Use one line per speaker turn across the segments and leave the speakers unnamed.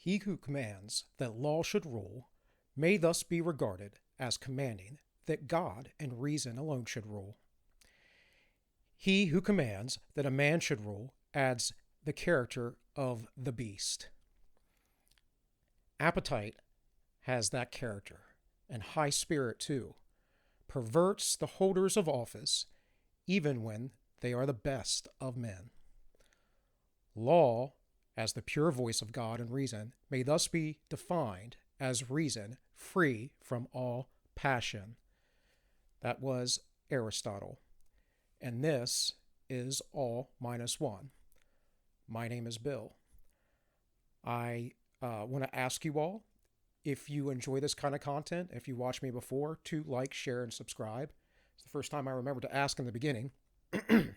He who commands that law should rule may thus be regarded as commanding that God and reason alone should rule. He who commands that a man should rule adds the character of the beast. Appetite has that character, and high spirit too, perverts the holders of office even when they are the best of men. Law, as the pure voice of God and reason, may thus be defined as reason free from all passion. That was Aristotle. And this is AllMinucOne. My name is Bill. I want to ask you all, if you enjoy this kind of content, if you watched me before, to like, share, and subscribe. It's the first time I remember to ask in the beginning. And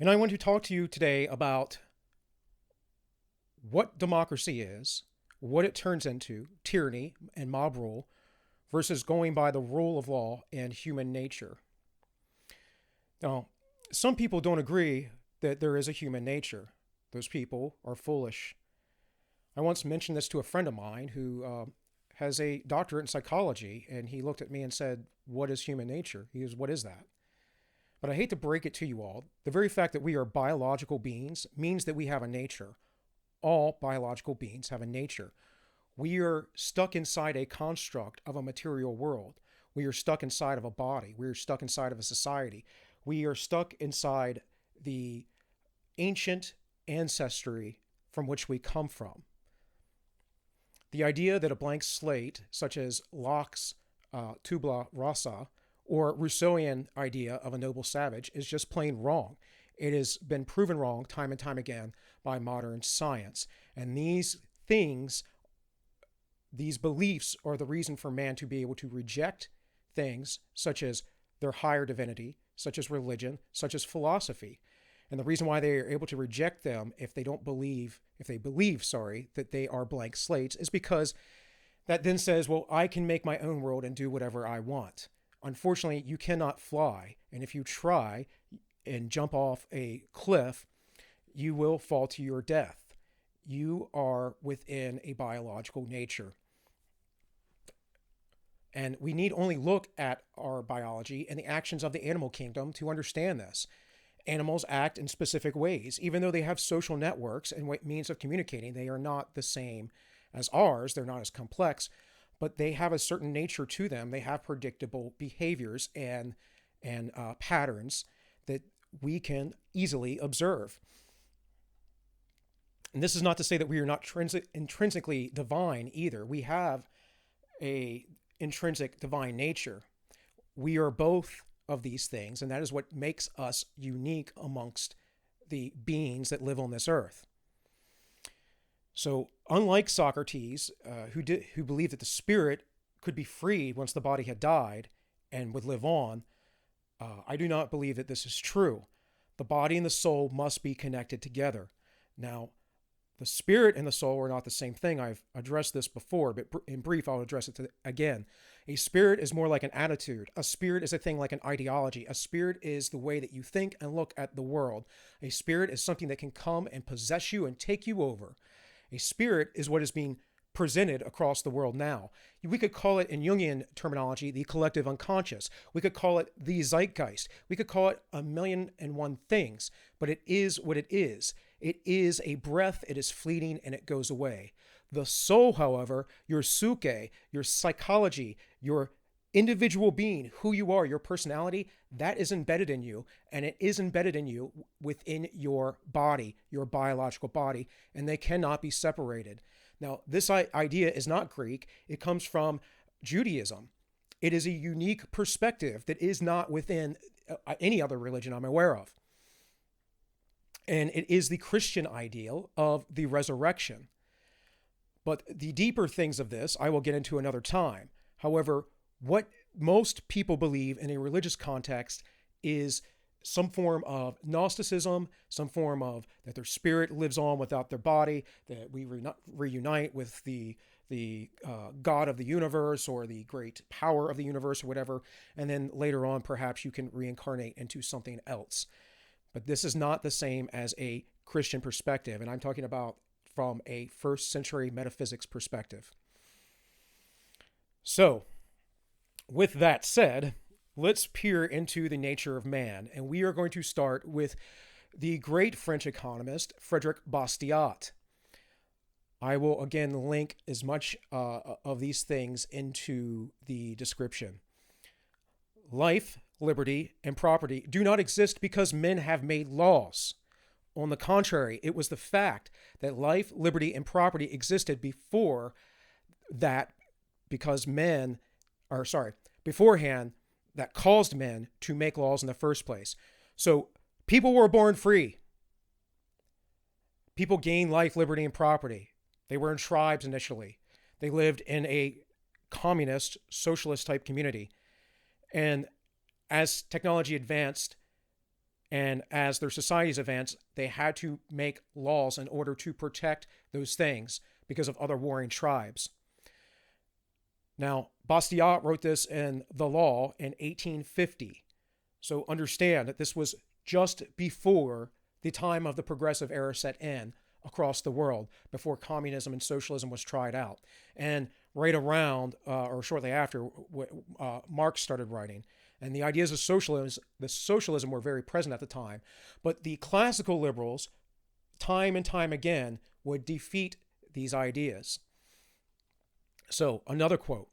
I want to talk to you today about what democracy is, what it turns into, tyranny and mob rule, versus going by the rule of law and human nature. Now, some people don't agree that there is a human nature. Those people are foolish. I once mentioned this to a friend of mine who has a doctorate in psychology, and he looked at me and said, "What is human nature?" He goes, "What is that?" But I hate to break it to you all. The very fact that we are biological beings means that we have a nature. All biological beings have a nature. We are stuck inside a construct of a material world. We are stuck inside of a body. We are stuck inside of a society. We are stuck inside the ancient ancestry from which we come from. The idea that a blank slate, such as Locke's tabula rasa, or Rousseauian idea of a noble savage, is just plain wrong. It has been proven wrong time and time again by modern science. And these things, these beliefs, are the reason for man to be able to reject things such as their higher divinity, such as religion, such as philosophy. And the reason why they are able to reject them if they believe that they are blank slates is because that then says, well, I can make my own world and do whatever I want. Unfortunately, you cannot fly. And if you try and jump off a cliff, you will fall to your death. You are within a biological nature. And we need only look at our biology and the actions of the animal kingdom to understand this. Animals act in specific ways. Even though they have social networks and means of communicating, they are not the same as ours. They're not as complex, but they have a certain nature to them. They have predictable behaviors and patterns that we can easily observe. And this is not to say that we are not intrinsically divine either. We have a intrinsic divine nature. We are both of these things, and that is what makes us unique amongst the beings that live on this earth. So unlike Socrates, who believed that the spirit could be freed once the body had died and would live on, I do not believe that this is true. The body and the soul must be connected together. Now, the spirit and the soul are not the same thing. I've addressed this before, but in brief, I'll address it again. A spirit is more like an attitude. A spirit is a thing like an ideology. A spirit is the way that you think and look at the world. A spirit is something that can come and possess you and take you over. A spirit is what is being presented across the world now. We could call it, in Jungian terminology, the collective unconscious. We could call it the zeitgeist. We could call it a million and one things, but it is what it is. It is a breath, it is fleeting, and it goes away. The soul, however, your psyche, your psychology, your individual being, who you are, your personality, that is embedded in you, and it is embedded in you within your body, your biological body, and they cannot be separated. Now, this idea is not Greek. It comes from Judaism. It is a unique perspective that is not within any other religion I'm aware of. And it is the Christian ideal of the resurrection. But the deeper things of this, I will get into another time. However, what most people believe in a religious context is some form of Gnosticism, some form of that their spirit lives on without their body, that we reunite with the God of the universe or the great power of the universe or whatever. And then later on, perhaps you can reincarnate into something else. But this is not the same as a Christian perspective. And I'm talking about from a first century metaphysics perspective. So, with that said, let's peer into the nature of man, and we are going to start with the great French economist, Frédéric Bastiat. I will again link as much of these things into the description. Life, liberty, and property do not exist because men have made laws. On the contrary, it was the fact that life, liberty, and property existed beforehand that caused men to make laws in the first place. So people were born free. People gained life, liberty, and property. They were in tribes initially. They lived in a communist, socialist type community. And as technology advanced and as their societies advanced, they had to make laws in order to protect those things because of other warring tribes. Now, Bastiat wrote this in The Law in 1850. So understand that this was just before the time of the progressive era set in across the world, before communism and socialism was tried out. And right around, or shortly after, Marx started writing. And the ideas of socialism were very present at the time. But the classical liberals, time and time again, would defeat these ideas. So, another quote.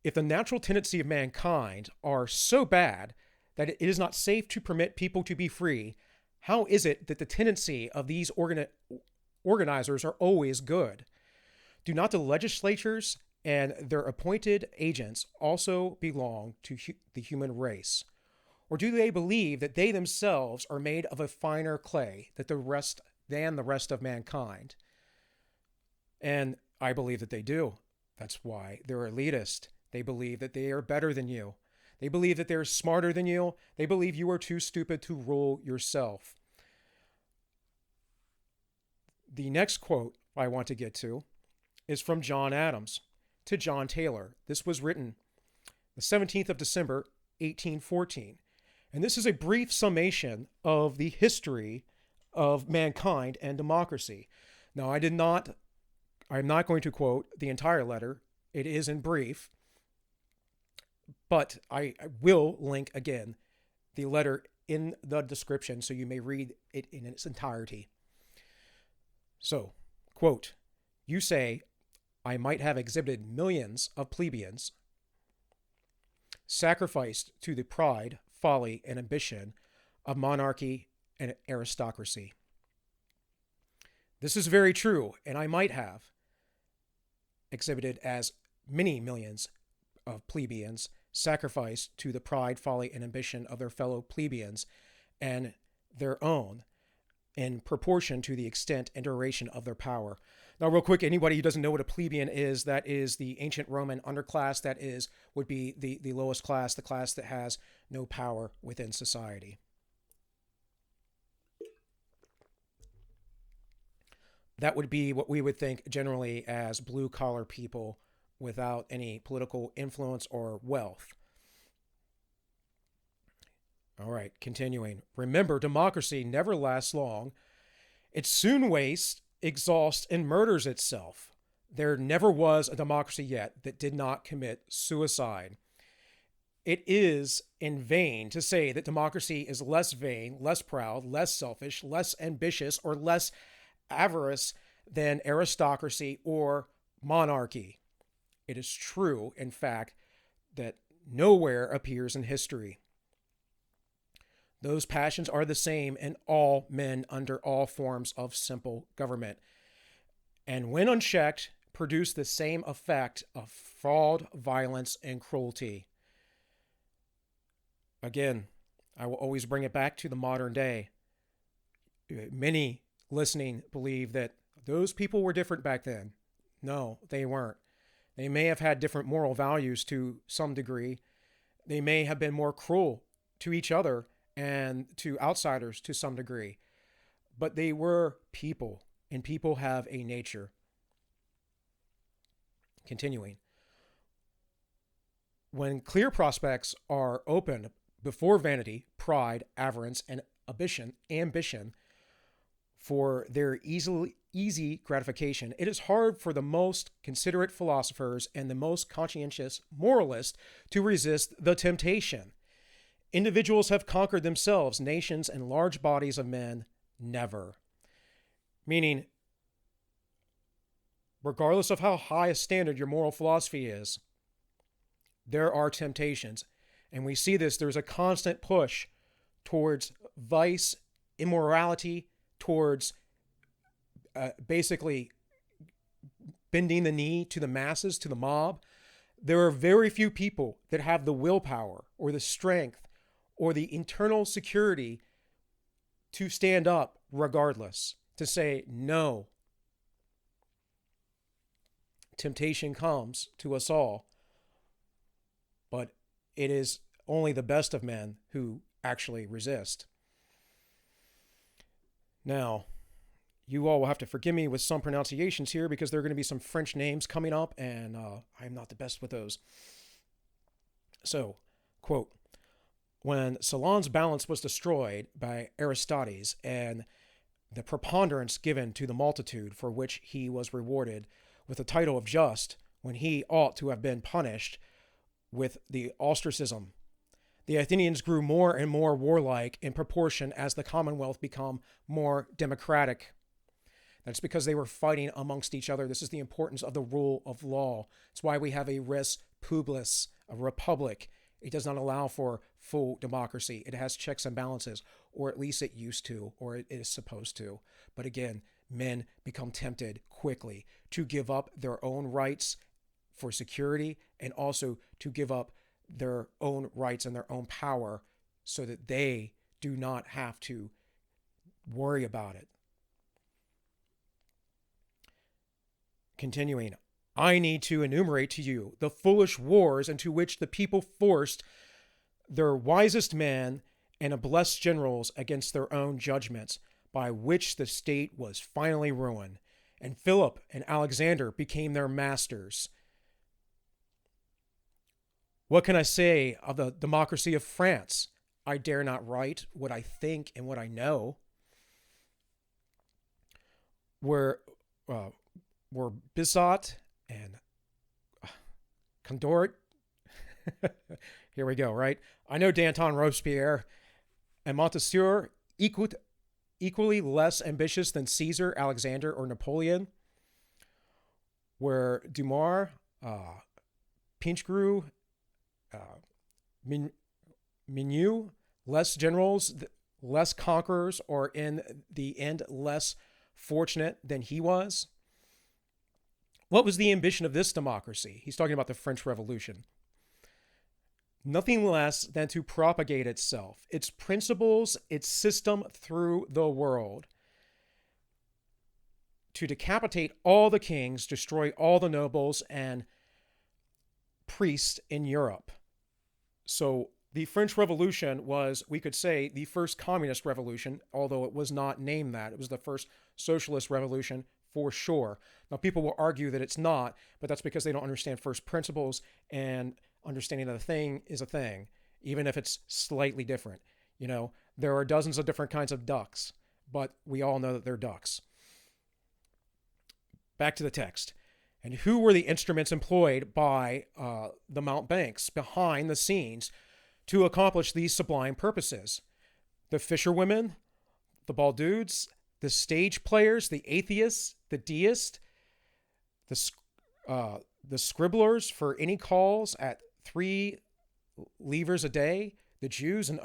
If the natural tendency of mankind are so bad that it is not safe to permit people to be free, how is it that the tendency of these organizers are always good? Do not the legislatures and their appointed agents also belong to the human race? Or do they believe that they themselves are made of a finer clay than the rest of mankind? And I believe that they do. That's why they're elitist. They believe that they are better than you. They believe that they're smarter than you. They believe you are too stupid to rule yourself. The next quote I want to get to is from John Adams to John Taylor. This was written the 17th of December, 1814. And this is a brief summation of the history of mankind and democracy. Now, I'm not going to quote the entire letter. It is in brief. But I will link again the letter in the description so you may read it in its entirety. So, quote, you say, I might have exhibited millions of plebeians, sacrificed to the pride, folly, and ambition of monarchy and aristocracy. This is very true, and I might have exhibited as many millions of plebeians sacrificed to the pride, folly, and ambition of their fellow plebeians and their own in proportion to the extent and duration of their power. Now, real quick, anybody who doesn't know what a plebeian is, that is the ancient Roman underclass. That would be the lowest class, the class that has no power within society. That would be what we would think generally as blue-collar people without any political influence or wealth. All right, continuing. Remember, democracy never lasts long. It soon wastes, exhausts, and murders itself. There never was a democracy yet that did not commit suicide. It is in vain to say that democracy is less vain, less proud, less selfish, less ambitious, or less avarice than aristocracy or monarchy. It is true, in fact, that nowhere appears in history. Those passions are the same in all men under all forms of simple government, and when unchecked, produce the same effect of fraud, violence, and cruelty. Again, I will always bring it back to the modern day. Many listening believe that those people were different back then. No, they weren't. They may have had different moral values to some degree. They may have been more cruel to each other and to outsiders to some degree. But they were people, and people have a nature. Continuing. When clear prospects are opened before vanity, pride, avarice, and ambition for their easy gratification, it is hard for the most considerate philosophers and the most conscientious moralists to resist the temptation. Individuals have conquered themselves, nations and large bodies of men never. Meaning, regardless of how high a standard your moral philosophy is, there are temptations. And we see this, there's a constant push towards vice, immorality, towards basically bending the knee to the masses, to the mob. There are very few people that have the willpower or the strength or the internal security to stand up regardless, to say no. Temptation comes to us all, but it is only the best of men who actually resist. Now, you all will have to forgive me with some pronunciations here because there are going to be some French names coming up, and I'm not the best with those. So, quote, when Solon's balance was destroyed by Aristides and the preponderance given to the multitude for which he was rewarded with the title of just when he ought to have been punished with the ostracism, the Athenians grew more and more warlike in proportion as the Commonwealth became more democratic. That's because they were fighting amongst each other. This is the importance of the rule of law. It's why we have a res publis, a republic. It does not allow for full democracy. It has checks and balances, or at least it used to, or it is supposed to. But again, men become tempted quickly to give up their own rights for security and also to give up their own rights and their own power so that they do not have to worry about it. Continuing, I need to enumerate to you the foolish wars into which the people forced their wisest men and blessed generals against their own judgments, by which the state was finally ruined, and Philip and Alexander became their masters. What can I say of the democracy of France? I dare not write what I think and what I know. Where Bitchute and Condort. Here we go, right? I know Danton Robespierre and Montesquieu equally less ambitious than Caesar, Alexander, or Napoleon. Where Dumas, Pinchgru, Menu, less generals, less conquerors, or in the end, less fortunate than he was. What was the ambition of this democracy? He's talking about the French Revolution. Nothing less than to propagate itself, its principles, its system through the world. To decapitate all the kings, destroy all the nobles and priests in Europe. So the French Revolution was, we could say, the first communist revolution, although it was not named that. It was the first socialist revolution for sure. Now, people will argue that it's not, but that's because they don't understand first principles, and understanding that a thing is a thing, even if it's slightly different. You know, there are dozens of different kinds of ducks, but we all know that they're ducks. Back to the text. And who were the instruments employed by the mountebanks behind the scenes to accomplish these sublime purposes? The fisherwomen, the baldudes, the stage players, the atheists, the deists, the scribblers for any calls at 3 livres a day, the Jews, and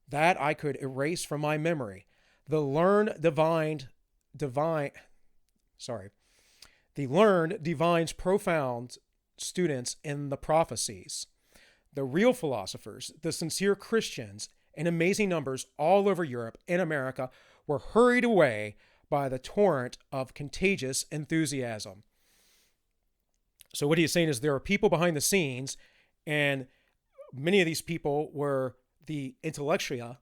that I could erase from my memory. The learned divines profound students in the prophecies. The real philosophers, the sincere Christians, in amazing numbers all over Europe and America, were hurried away by the torrent of contagious enthusiasm. So what he's saying is there are people behind the scenes, and many of these people were the intellectia,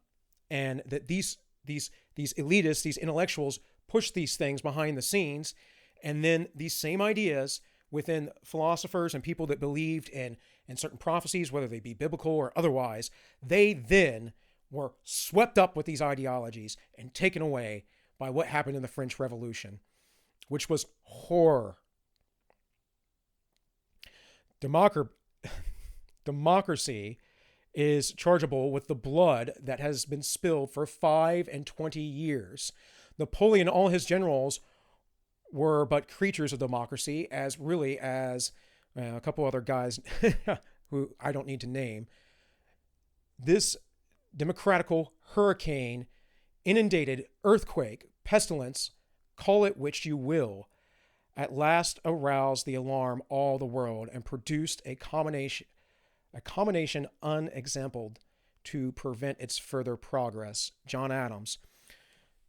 and that these elitists, these intellectuals, push these things behind the scenes, and then these same ideas within philosophers and people that believed in certain prophecies, whether they be biblical or otherwise, they then were swept up with these ideologies and taken away by what happened in the French Revolution, which was horror. Democracy is chargeable with the blood that has been spilled for 5 and 20 years. Napoleon and all his generals were but creatures of democracy, as a couple other guys who I don't need to name. This democratical hurricane, inundated, earthquake, pestilence, call it which you will, at last aroused the alarm all the world and produced a combination unexampled to prevent its further progress. John Adams.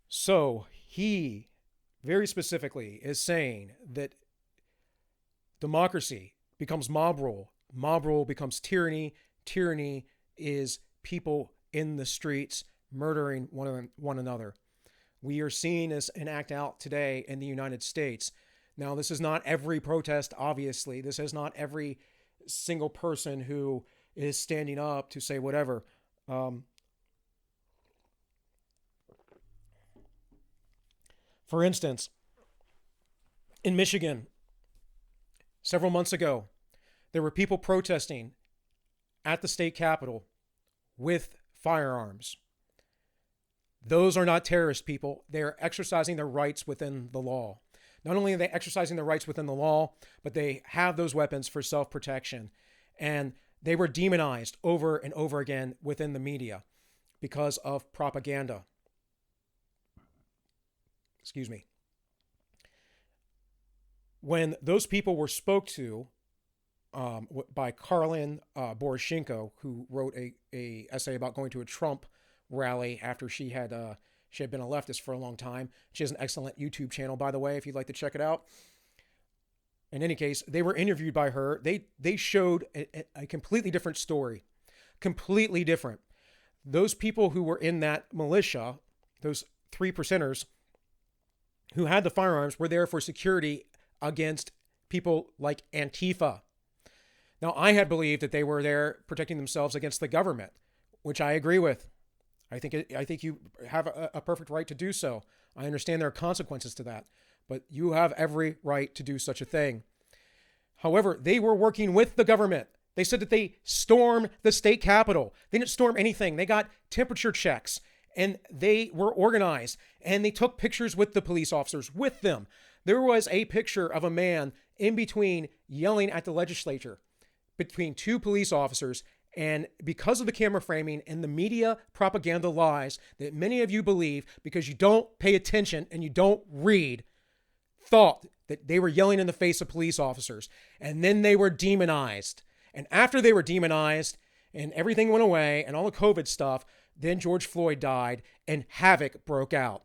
So he very specifically is saying that democracy becomes mob rule becomes tyranny, tyranny is people in the streets murdering one another. We are seeing this enact out today in the United States. Now, this is not every protest, obviously. This is not every single person who is standing up to say whatever. For instance, in Michigan, several months ago, there were people protesting at the state capitol with firearms. Those are not terrorist people. They are exercising their rights within the law. Not only are they exercising their rights within the law, but they have those weapons for self-protection. And they were demonized over and over again within the media because of propaganda. Excuse me. When those people were spoke to by Karlin Boroshenko, who wrote a essay about going to a Trump rally after she had been a leftist for a long time. She has an excellent YouTube channel, by the way, if you'd like to check it out. In any case, they were interviewed by her. They showed a completely different story. Completely different. Those people who were in that militia, those 3%ers who had the firearms, were there for security against people like Antifa. Now, I had believed that they were there protecting themselves against the government, which I agree with. I think you have a perfect right to do so. I understand there are consequences to that, but you have every right to do such a thing. However, they were working with the government. They said that they stormed the state capitol. They didn't storm anything. They got temperature checks, and they were organized, and they took pictures with the police officers, with them. There was a picture of a man in between yelling at the legislature, between two police officers. And because of the camera framing and the media propaganda lies that many of you believe because you don't pay attention and you don't read, thought that they were yelling in the face of police officers. And then they were demonized. And after they were demonized and everything went away and all the COVID stuff, then George Floyd died and havoc broke out.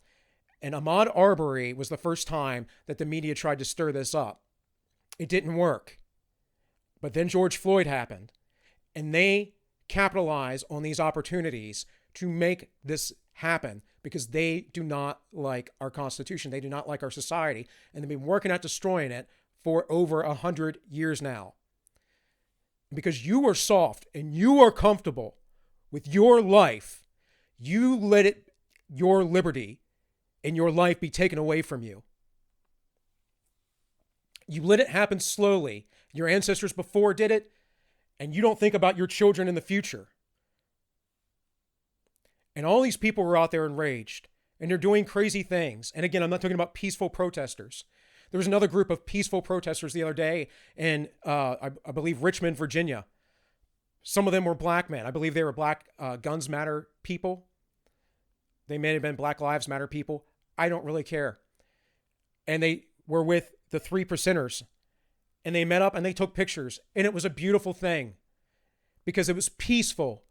And Ahmaud Arbery was the first time that the media tried to stir this up. It didn't work. But then George Floyd happened. And they capitalize on these opportunities to make this happen because they do not like our Constitution. They do not like our society. And they've been working at destroying it for over 100 years now. Because you are soft and you are comfortable with your life, you let your liberty and your life be taken away from you. You let it happen slowly. Your ancestors before did it. And you don't think about your children in the future. And all these people were out there enraged. And they're doing crazy things. And again, I'm not talking about peaceful protesters. There was another group of peaceful protesters the other day in, I believe, Richmond, Virginia. Some of them were black men. I believe they were Black Guns Matter people. They may have been Black Lives Matter people. I don't really care. And they were with the 3%ers. And they met up and they took pictures. And it was a beautiful thing because it was peaceful.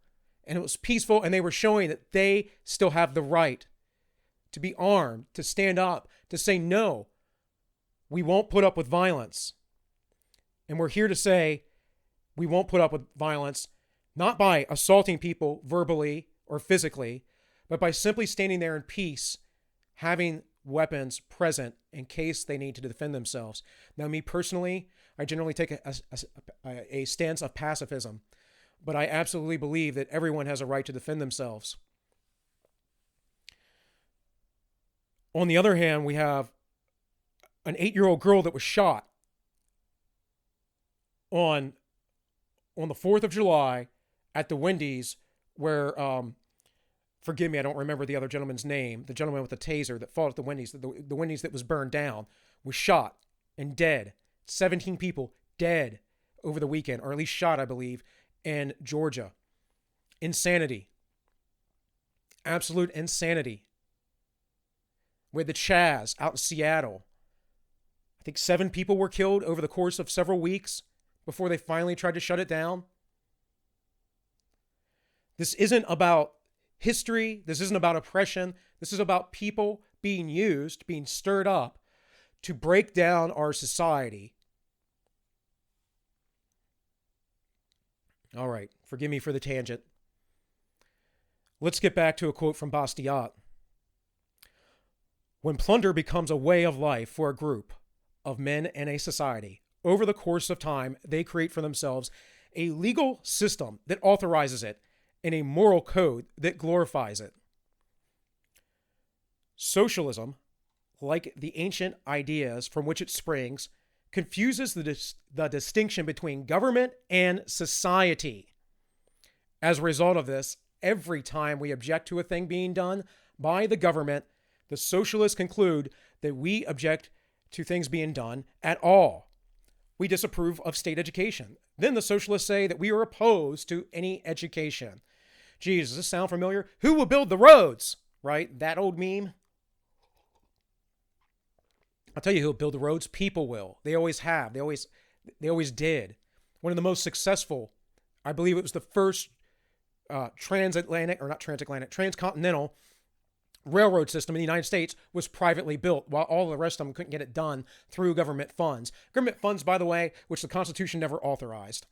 And it was peaceful. And they were showing that they still have the right to be armed, to stand up, to say, no, we won't put up with violence. And we're here to say we won't put up with violence, not by assaulting people verbally or physically, but by simply standing there in peace, having weapons present in case they need to defend themselves. Now, me personally, I generally take a stance of pacifism, but I absolutely believe that everyone has a right to defend themselves. On the other hand, we have an 8-year-old girl that was shot on the 4th of July at the Wendy's where, forgive me, I don't remember the other gentleman's name. The gentleman with the taser that fought at the Wendy's, the Wendy's that was burned down, was shot and dead. 17 people dead over the weekend, or at least shot, I believe, in Georgia. Insanity. Absolute insanity. With the Chaz out in Seattle. I think 7 people were killed over the course of several weeks before they finally tried to shut it down. This isn't about history. This isn't about oppression. This is about people being used, being stirred up to break down our society. All right, forgive me for the tangent. Let's get back to a quote from Bastiat. When plunder becomes a way of life for a group of men in a society, over the course of time, they create for themselves a legal system that authorizes it and a moral code that glorifies it. Socialism, like the ancient ideas from which it springs, confuses the distinction between government and society. As a result of this, every time we object to a thing being done by the government, the socialists conclude that we object to things being done at all. We disapprove of state education. Then the socialists say that we are opposed to any education. Geez, does this sound familiar? Who will build the roads? Right? That old meme. I'll tell you who'll build the roads. People will. They always have. They always did. One of the most successful, I believe it was the first transcontinental railroad system in the United States was privately built, while all the rest of them couldn't get it done through government funds. Government funds, by the way, which the Constitution never authorized.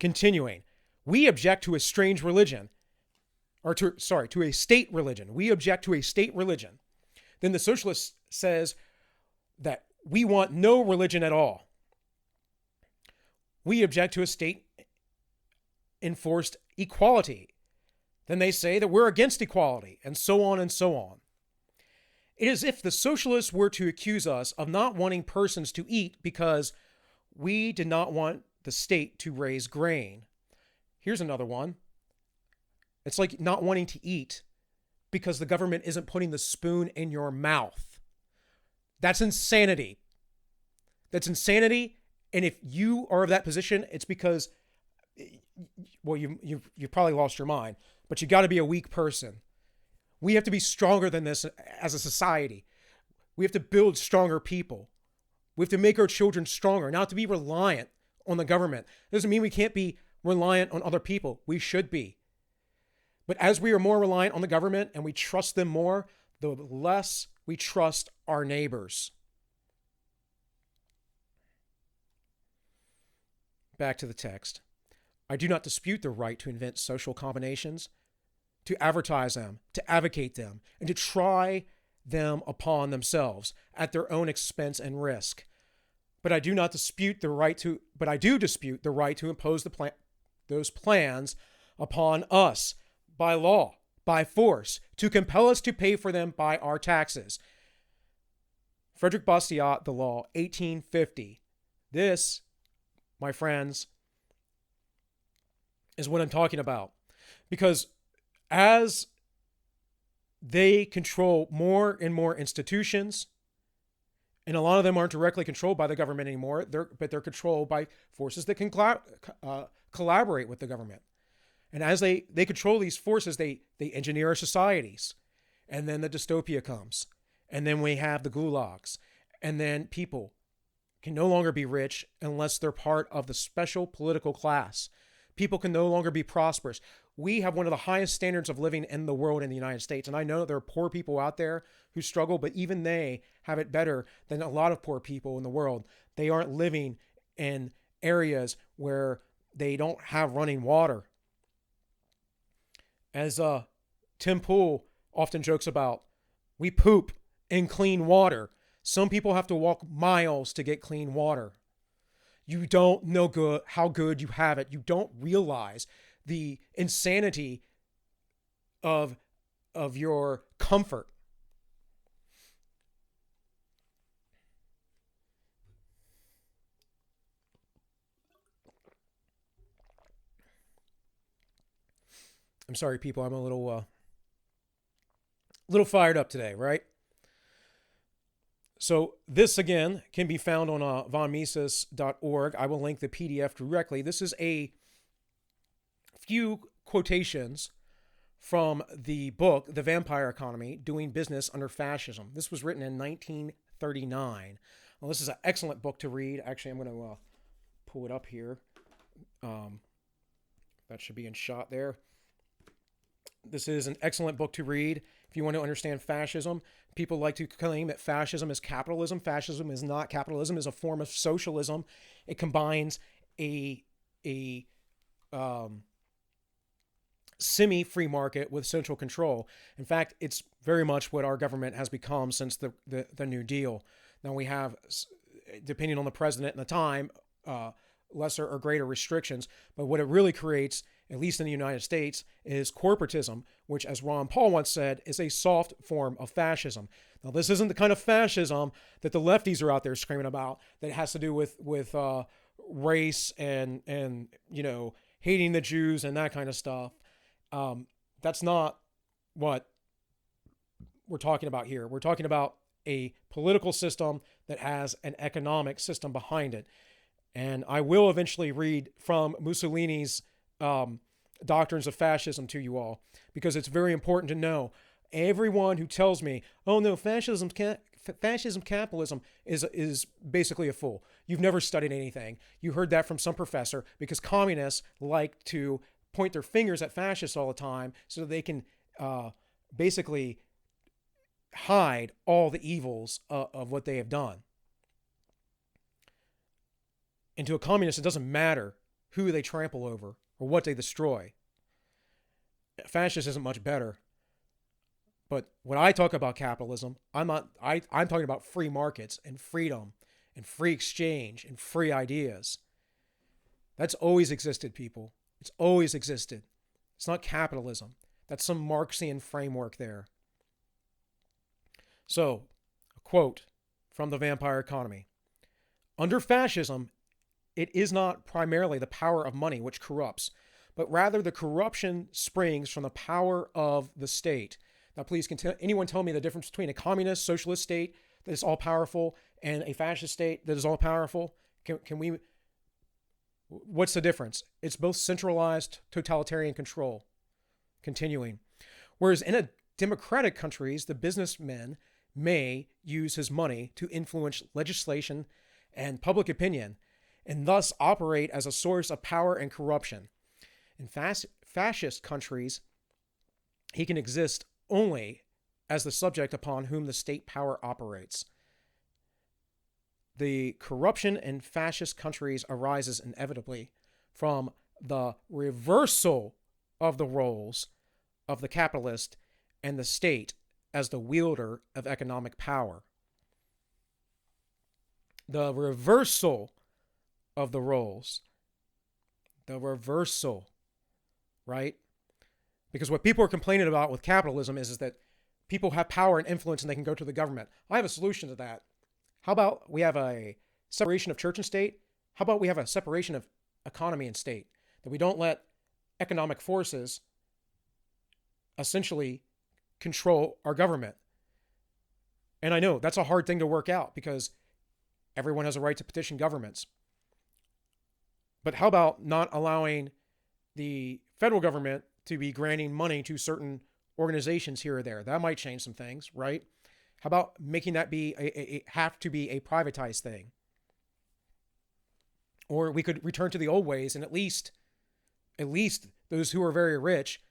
Continuing, we object to a strange religion, to a state religion. We object to a state religion. Then the socialist says that we want no religion at all. We object to a state-enforced equality. Then they say that we're against equality, and so on and so on. It is as if the socialists were to accuse us of not wanting persons to eat because we did not want the state to raise grain. Here's another one. It's like not wanting to eat because the government isn't putting the spoon in your mouth. That's insanity. That's insanity. And if you are of that position, it's because, well, you've probably lost your mind, but you got to be a weak person. We have to be stronger than this as a society. We have to build stronger people. We have to make our children stronger, not to be reliant on the government. It doesn't mean we can't be reliant on other people. We should be. But as we are more reliant on the government and we trust them more, the less we trust our neighbors. Back to the text. I do not dispute the right to invent social combinations, to advertise them, to advocate them, and to try them upon themselves at their own expense and risk. But I do dispute the right to impose those plans upon us by law, by force, to compel us to pay for them by our taxes. Frédéric Bastiat, The Law, 1850. This, my friends, is what I'm talking about. Because as they control more and more institutions, and a lot of them aren't directly controlled by the government anymore, but they're controlled by forces that can collaborate with the government. And as they control these forces, they engineer our societies. And then the dystopia comes. And then we have the gulags. And then people can no longer be rich unless they're part of the special political class. People can no longer be prosperous. We have one of the highest standards of living in the world in the United States. And I know there are poor people out there who struggle, but even they have it better than a lot of poor people in the world. They aren't living in areas where they don't have running water. As Tim Pool often jokes about, we poop in clean water. Some people have to walk miles to get clean water. You don't know how good you have it. You don't realize the insanity of your comfort. I'm sorry, people. I'm a little fired up today, right? So this, again, can be found on vonmises.org. I will link the PDF directly. This is a few quotations from the book, The Vampire Economy, Doing Business Under Fascism. This was written in 1939. Well, this is an excellent book to read. Actually, I'm going to pull it up here. That should be in shot there. This is an excellent book to read if you want to understand fascism. People like to claim that fascism is capitalism. Fascism is not. Capitalism is a form of socialism. It combines a semi-free market with central control. In fact, it's very much what our government has become since the New Deal. Now we have, depending on the president and the time, lesser or greater restrictions. But what it really creates, at least in the United States, is corporatism, which, as Ron Paul once said, is a soft form of fascism. Now, this isn't the kind of fascism that the lefties are out there screaming about that has to do with race and hating the Jews and that kind of stuff. That's not what we're talking about here. We're talking about a political system that has an economic system behind it. And I will eventually read from Mussolini's doctrines of fascism to you all, because it's very important to know. Everyone who tells me, oh no, fascism, capitalism is basically a fool. You've never studied anything. You heard that from some professor, because communists like to point their fingers at fascists all the time so that they can basically hide all the evils of what they have done. And to a communist, it doesn't matter who they trample over or what they destroy. Fascist isn't much better. But when I talk about capitalism, I'm talking about free markets and freedom and free exchange and free ideas. That's always existed, people. It's always existed. It's not capitalism. That's some Marxian framework there. So, a quote from The Vampire Economy. Under fascism, it is not primarily the power of money which corrupts, but rather the corruption springs from the power of the state. Now, please, can anyone tell me the difference between a communist, socialist state that is all-powerful and a fascist state that is all-powerful? Can we... What's the difference? It's both centralized totalitarian control. Continuing. Whereas in a democratic countries, the businessman may use his money to influence legislation and public opinion, and thus operate as a source of power and corruption. In fascist countries, he can exist only as the subject upon whom the state power operates. The corruption in fascist countries arises inevitably from the reversal of the roles of the capitalist and the state as the wielder of economic power. The reversal of the roles. The reversal, right? Because what people are complaining about with capitalism is that people have power and influence and they can go to the government. I have a solution to that. How about we have a separation of church and state? How about we have a separation of economy and state? That we don't let economic forces essentially control our government. And I know that's a hard thing to work out because everyone has a right to petition governments. But how about not allowing the federal government to be granting money to certain organizations here or there? That might change some things, right? How about making that be have to be a privatized thing? Or we could return to the old ways and at least those who are very rich,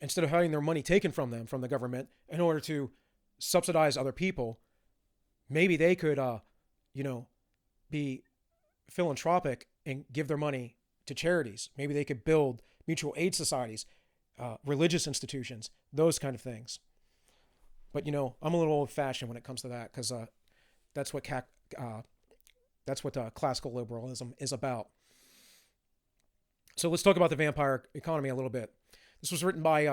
instead of having their money taken from them from the government in order to subsidize other people, maybe they could be philanthropic and give their money to charities. Maybe they could build mutual aid societies, religious institutions, those kind of things. But, I'm a little old-fashioned when it comes to that because that's what classical liberalism is about. So let's talk about the vampire economy a little bit. This was written by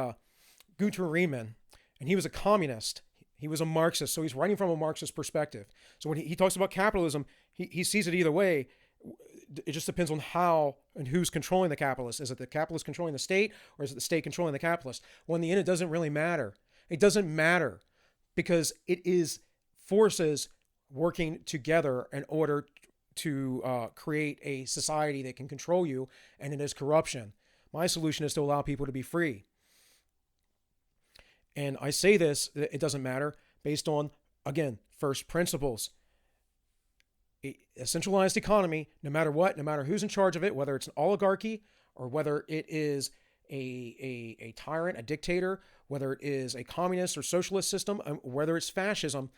Günter Reimann, and he was a communist. He was a Marxist, so he's writing from a Marxist perspective. So when he talks about capitalism, he sees it either way. it just depends on how and who's controlling the capitalist. Is it the capitalist controlling the state, or is it the state controlling the capitalist? Well, in the end, it doesn't really matter. It doesn't matter because it is forces working together in order to create a society that can control you, and it is corruption. My solution is to allow people to be free. And I say this, it doesn't matter, based on, again, first principles. A centralized economy, no matter what, no matter who's in charge of it, whether it's an oligarchy or whether it is a tyrant, a dictator, whether it is a communist or socialist system, whether it's fascism,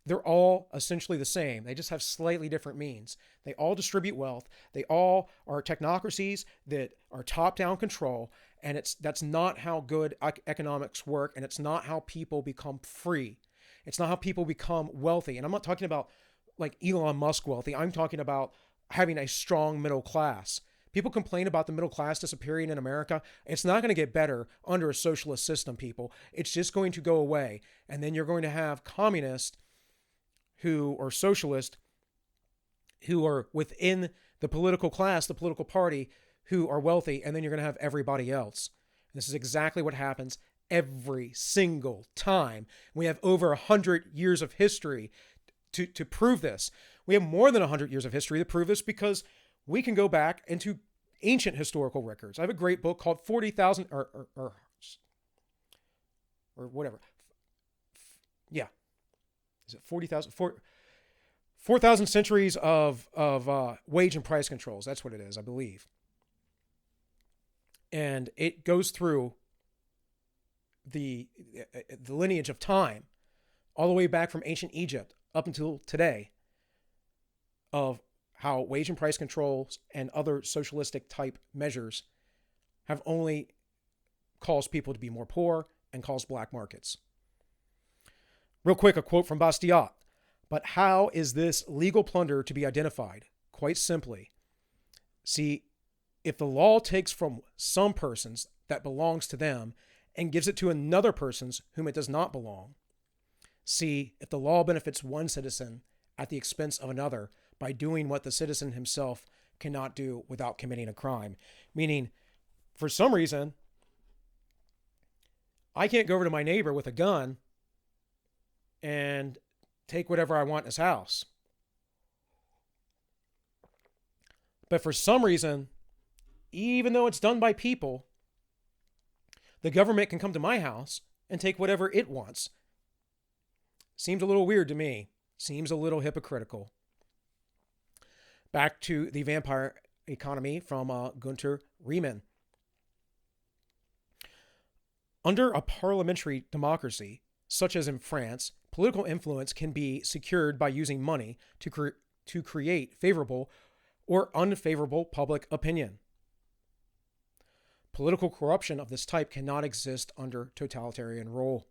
they're all essentially the same. They just have slightly different means. They all distribute wealth. They all are technocracies that are top-down control, and that's not how good economics work, and it's not how people become free. It's not how people become wealthy. And I'm not talking about like Elon Musk wealthy. I'm talking about having a strong middle class. People complain about the middle class disappearing in America. It's not going to get better under a socialist system, people. It's just going to go away. And then you're going to have communists or socialists who are within the political class, the political party, who are wealthy, and then you're going to have everybody else. And this is exactly what happens every single time. We have over 100 years of history to prove this. We have more than 100 years of history to prove this because we can go back into ancient historical records. I have a great book called 40,000 or whatever. Yeah. Is it 40,000? 4,000 centuries of wage and price controls. That's what it is, I believe. And it goes through the lineage of time all the way back from ancient Egypt up until today of how wage and price controls and other socialistic type measures have only caused people to be more poor and caused black markets. Real quick, a quote from Bastiat. But how is this legal plunder to be identified? Quite simply. See, if the law takes from some persons that belongs to them and gives it to another person's whom it does not belong. See, if the law benefits one citizen at the expense of another by doing what the citizen himself cannot do without committing a crime. Meaning, for some reason, I can't go over to my neighbor with a gun and take whatever I want in his house. But for some reason, even though it's done by people, the government can come to my house and take whatever it wants. Seems a little weird to me. Seems a little hypocritical. Back to the vampire economy from Günter Reimann. Under a parliamentary democracy, such as in France, political influence can be secured by using money to create favorable or unfavorable public opinion. Political corruption of this type cannot exist under totalitarian rule.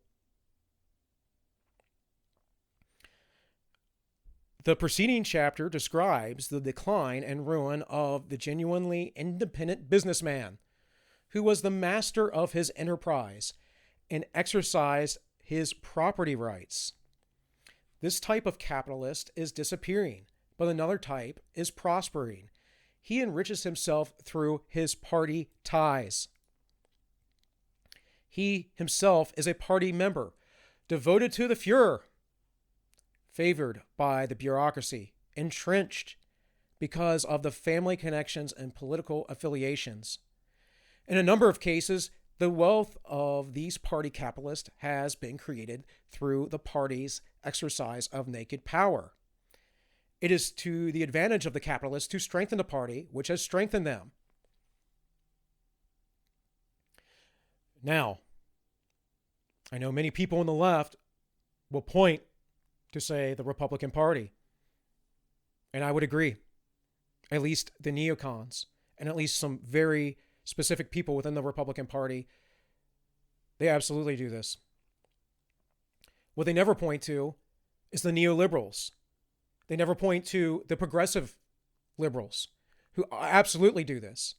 The preceding chapter describes the decline and ruin of the genuinely independent businessman who was the master of his enterprise and exercised his property rights. This type of capitalist is disappearing, but another type is prospering. He enriches himself through his party ties. He himself is a party member, devoted to the Führer, favored by the bureaucracy, entrenched because of the family connections and political affiliations. In a number of cases, the wealth of these party capitalists has been created through the party's exercise of naked power. It is to the advantage of the capitalists to strengthen the party, which has strengthened them. Now, I know many people on the left will point to, say, the Republican Party. And I would agree. At least the neocons, and at least some very specific people within the Republican Party, they absolutely do this. What they never point to is the neoliberals. They never point to the progressive liberals who absolutely do this.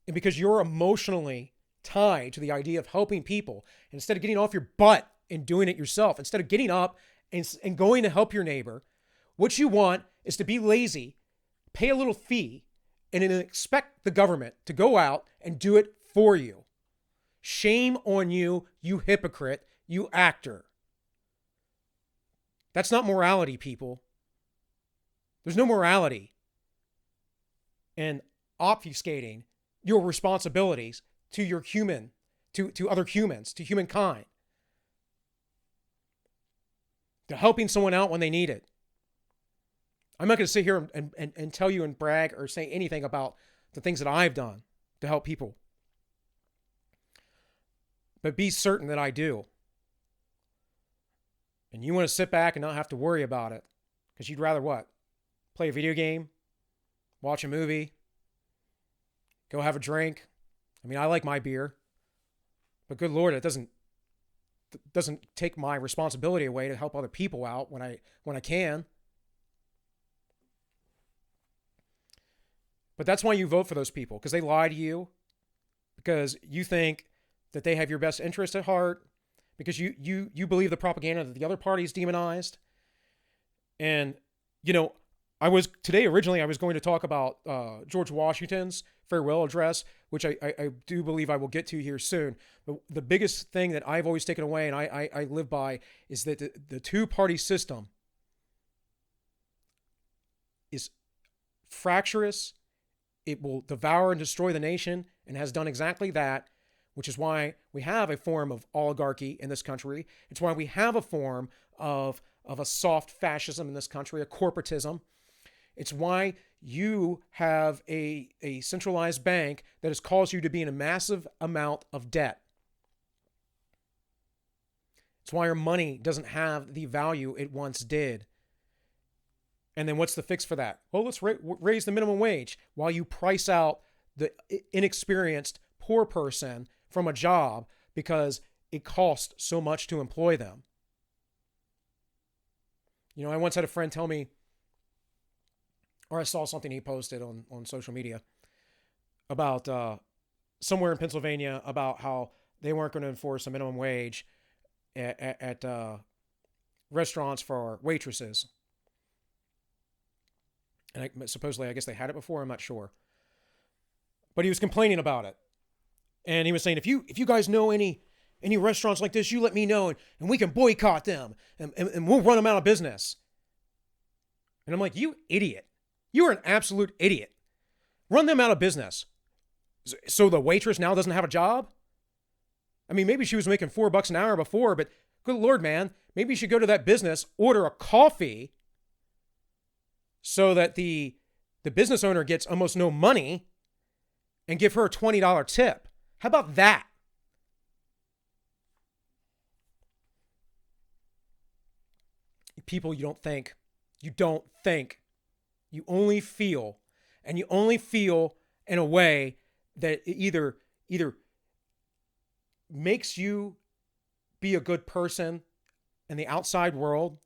And because you're emotionally tied to the idea of helping people, instead of getting off your butt and doing it yourself, instead of getting up and going to help your neighbor, what you want is to be lazy, pay a little fee, and then expect the government to go out and do it for you. Shame on you, you hypocrite, you actor. That's not morality, people. There's no morality in obfuscating your responsibilities to your human, to other humans, to humankind. To helping someone out when they need it. I'm not going to sit here and tell you and brag or say anything about the things that I've done to help people. But be certain that I do. And you want to sit back and not have to worry about it. Because you'd rather what? Play a video game? Watch a movie? Go have a drink? I mean, I like my beer. But good Lord, it doesn't take my responsibility away to help other people out when I can. But that's why you vote for those people, because they lie to you, because you think that they have your best interest at heart, because you believe the propaganda that the other party is demonized. And, you know, originally I was going to talk about George Washington's farewell address, which I do believe I will get to here soon. But the biggest thing that I've always taken away and I live by is that the two-party system is fractious. It will devour and destroy the nation and has done exactly that, which is why we have a form of oligarchy in this country. It's why we have a form of a soft fascism in this country, a corporatism. It's why you have a centralized bank that has caused you to be in a massive amount of debt. It's why your money doesn't have the value it once did. And then what's the fix for that? Well, let's raise the minimum wage while you price out the inexperienced poor person from a job because it costs so much to employ them. You know, I once had a friend tell me, or I saw something he posted on social media about somewhere in Pennsylvania about how they weren't going to enforce a minimum wage at restaurants for waitresses. And supposedly, I guess they had it before. I'm not sure. But he was complaining about it. And he was saying, if you guys know any restaurants like this, you let me know and we can boycott them and we'll run them out of business. And I'm like, you idiot. You are an absolute idiot. Run them out of business. So the waitress now doesn't have a job? I mean, maybe she was making $4 an hour before, but good Lord, man, maybe you should go to that business, order a coffee so that the business owner gets almost no money and give her a $20 tip. How about that? People, you don't think. You don't think. You only feel. And you only feel in a way that it either makes you be a good person in the outside world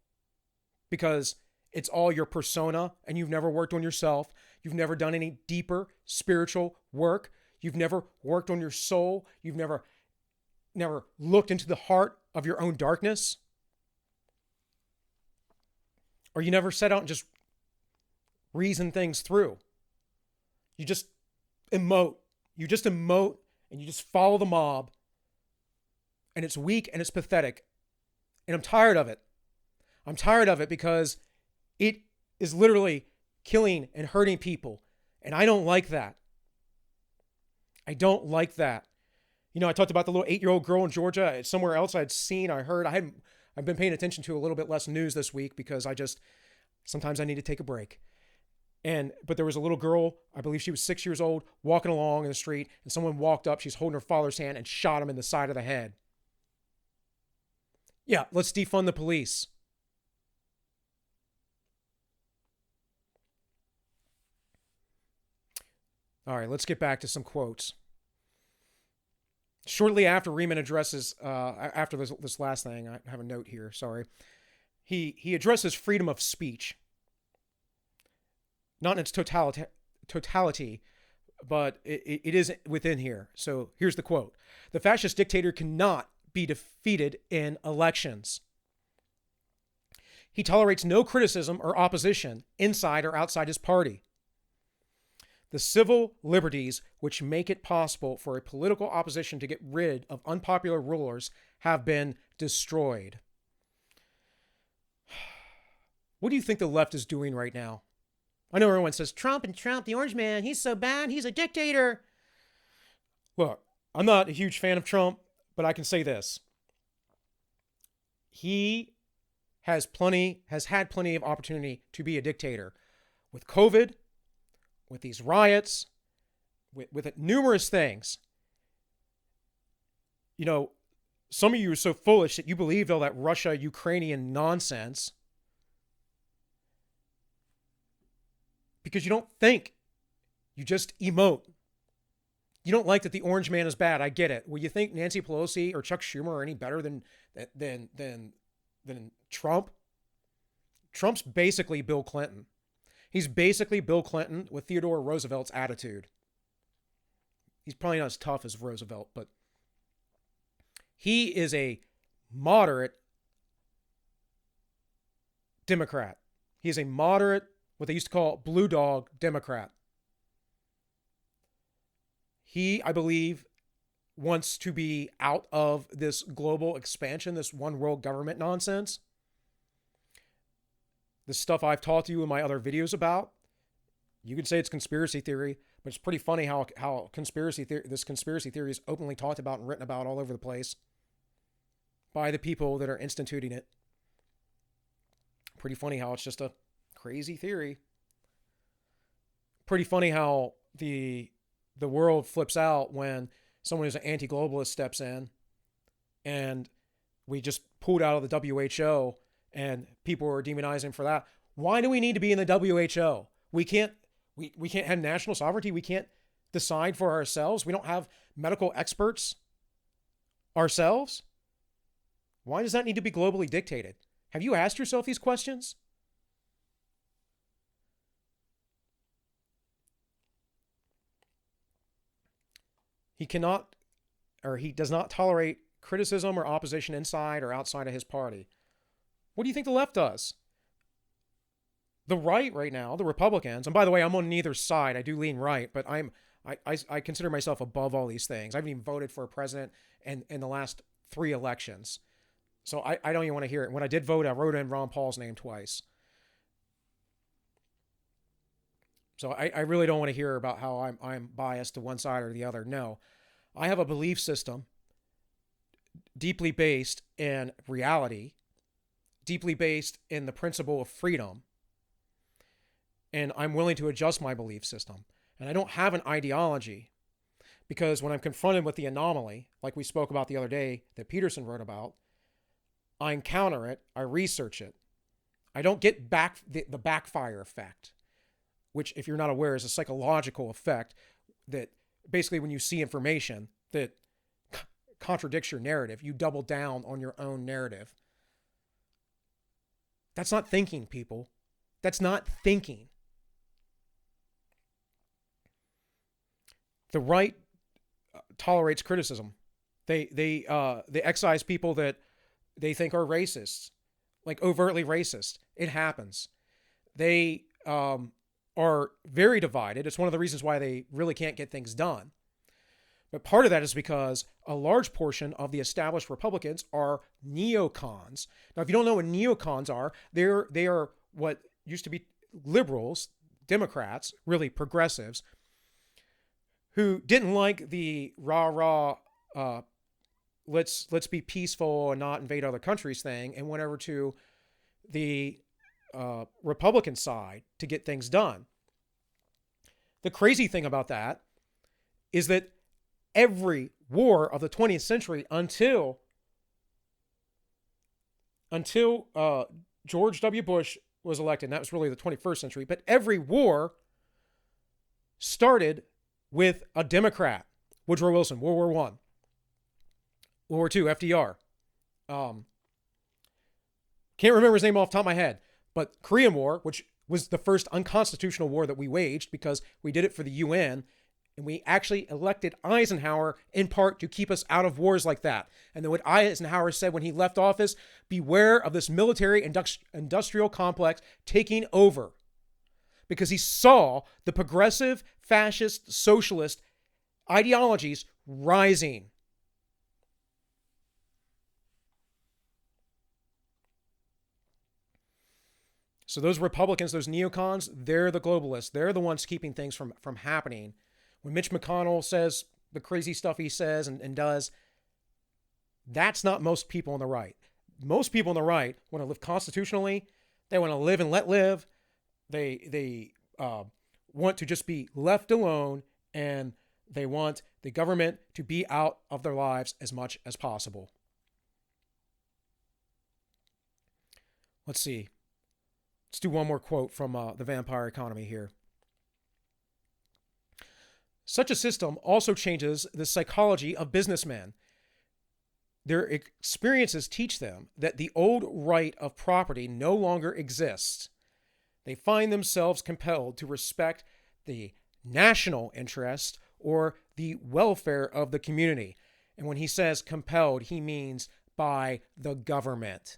because it's all your persona and you've never worked on yourself. You've never done any deeper spiritual work. You've never worked on your soul. You've never looked into the heart of your own darkness. Or you never set out and just reason things through. You just emote. You just emote and you just follow the mob. And it's weak and it's pathetic. And I'm tired of it. I'm tired of it because it is literally killing and hurting people. And I don't like that. I don't like that. You know, I talked about the little 8-year-old girl in Georgia. Somewhere else I'd seen, I heard. I've been paying attention to a little bit less news this week because sometimes I need to take a break. But there was a little girl, I believe she was 6 years old, walking along in the street, and someone walked up, she's holding her father's hand and shot him in the side of the head. Yeah, let's defund the police. All right, let's get back to some quotes. Shortly after Reimann addresses, after this last thing, I have a note here, sorry. He addresses freedom of speech. Not in its totality, but it is within here. So here's the quote. The fascist dictator cannot be defeated in elections. He tolerates no criticism or opposition inside or outside his party. the civil liberties which make it possible for a political opposition to get rid of unpopular rulers have been destroyed. What do you think the left is doing right now? I know everyone says, Trump, the orange man, he's so bad, he's a dictator. Look, I'm not a huge fan of Trump, but I can say this. He has had plenty of opportunity to be a dictator. With COVID, with these riots, with numerous things. You know, some of you are so foolish that you believed all that Russia-Ukrainian nonsense because you don't think. You just emote. You don't like that the orange man is bad. I get it. Well, you think Nancy Pelosi or Chuck Schumer are any better than Trump? Trump's basically Bill Clinton. He's basically Bill Clinton with Theodore Roosevelt's attitude. He's probably not as tough as Roosevelt, but he is a moderate Democrat. He is a moderate, what they used to call blue dog Democrat. He, I believe, wants to be out of this global expansion, this one world government nonsense. The stuff I've taught you in my other videos about, you could say it's conspiracy theory, but it's pretty funny how this conspiracy theory is openly talked about and written about all over the place by the people that are instituting it. Pretty funny how it's just a crazy theory. Pretty funny how the world flips out when someone who's an anti-globalist steps in, and we just pulled out of the WHO and people are demonizing for that. Why do we need to be in the WHO? We can't have national sovereignty. We can't decide for ourselves. We don't have medical experts ourselves. Why does that need to be globally dictated? Have you asked yourself these questions? He does not tolerate criticism or opposition inside or outside of his party. What do you think the left does? The right now, the Republicans, and by the way, I'm on neither side. I do lean right, but I consider myself above all these things. I haven't even voted for a president in the last 3 elections. So I don't even want to hear it. When I did vote, I wrote in Ron Paul's name twice. So I really don't want to hear about how I'm biased to one side or the other. No. I have a belief system deeply based in reality, deeply based in the principle of freedom, and I'm willing to adjust my belief system. And I don't have an ideology, because when I'm confronted with the anomaly, like we spoke about the other day that Peterson wrote about, I encounter it, I research it. I don't get the backfire effect, which, if you're not aware, is a psychological effect that basically when you see information that contradicts your narrative, you double down on your own narrative. That's not thinking, people. That's not thinking. The right tolerates criticism. They excise people that they think are racists, like overtly racist. It happens. They are very divided. It's one of the reasons why they really can't get things done. But part of that is because a large portion of the established Republicans are neocons. Now, if you don't know what neocons are, they are what used to be liberals, Democrats, really progressives, who didn't like the rah-rah, let's be peaceful and not invade other countries thing, and went over to the Republican side to get things done. The crazy thing about that is that every war of the 20th century until George W. Bush was elected, and that was really the 21st century, but every war started with a Democrat. Woodrow Wilson, World War I. World War II, FDR. Can't remember his name off the top of my head, but Korean War, which was the first unconstitutional war that we waged because we did it for the UN, and we actually elected Eisenhower in part to keep us out of wars like that. And then what Eisenhower said when he left office, beware of this military industrial complex taking over. because he saw the progressive, fascist, socialist ideologies rising. So those Republicans, those neocons, they're the globalists. They're the ones keeping things from happening. When Mitch McConnell says the crazy stuff he says and does, that's not most people on the right. Most people on the right want to live constitutionally. They want to live and let live. They want to just be left alone, and they want the government to be out of their lives as much as possible. Let's see. Let's do one more quote from The Vampire Economy here. Such a system also changes the psychology of businessmen. Their experiences teach them that the old right of property no longer exists. They find themselves compelled to respect the national interest or the welfare of the community. And when he says compelled, he means by the government.